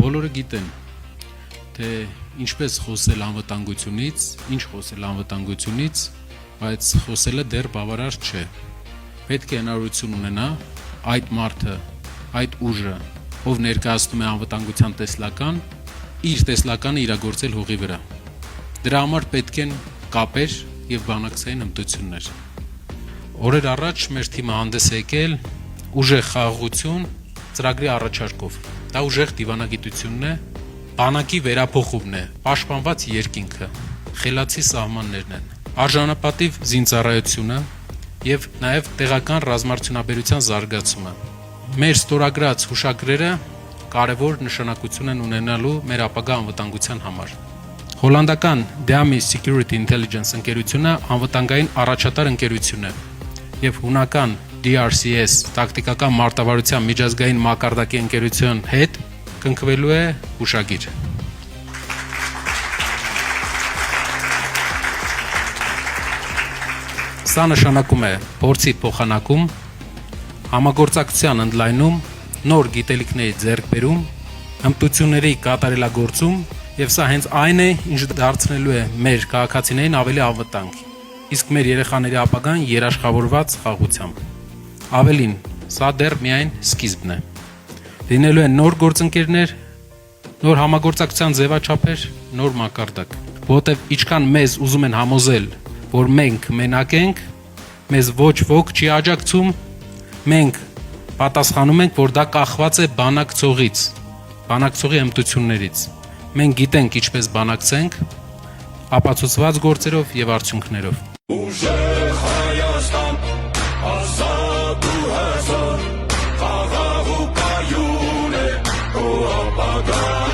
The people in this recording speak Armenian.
Բոլորը գիտեն, թե ինչպես խոսել անվտանգությունից, ինչ խոսել անվտանգությունից, բայց խոսելը դեռ բավարար չէ։ Պետք է հնարավորություն ունենա այդ մարդը, այդ ուժը, ով ներկայացնում է անվտանգության տեսլական, իր տեսլականը իրագործել հողի վրա։ Դրա համար պետք են կապեր եւ բանակցային հմտություններ։ Օրեր առաջ մեր թիմը հանդես է եկել ուժեղ խաղաղություն ծրագրի առաջարկով։ Դա ուժեղ դիվանագիտությունն է, բանակի վերափոխումն է, պաշտպանված երկինքը, խելացի սահմաններն են, արժանապատիվ զինծառայությունը եւ նաեւ տեղական ռազմարտունաբերության զարգացումը։ Մեր ստորագրած հուշագրերը կարևոր նշանակություն են ունենալու մեր ապագա անվտանգության համար։ Հոլանդական Dami Security Intelligence ընկերությունը անվտանգային առաջատար ընկերություն է եւ հունական DRCS տակտիկական մարտավարության միջազգային մակարդակի ընկերության հետ կնքվելու է հուշագիր։ Սա նշանակում է փորձի փոխանակում, համագործակցության ընդլայնում, նոր գիտելիքների ձեռքբերում, հմտությունների կատարելագործում եւ սա հենց այն է, ինչ դարձնելու է մեր քաղաքացիներին ավելի անվտանգ, իսկ մեր երեխաների ապագան երաշխավորված խաղաղությամբ։ Ավելին, սա դեռ միայն սկիզբն է։ Լինելու են նոր գործընկերներ, նոր համագործակցության ձևաչափեր, նոր մակարդակ, որտեղ ինչքան մեզ ուզում են համոզել, որ մենք մենակ ենք, մեզ ոչ ոք չի աջակցում, մենք պատասխանում ենք, որ դա կախված է բանակցողից, բանակցողի հմտություններից։ Մենք գիտենք ինչպես բանակցենք, ապացուցված գործերով եւ արդյունքներով։ Ուժեղ Հայաստան, ազատ ու հզոր, խաղաղ ու կայուն է, քո ապագան։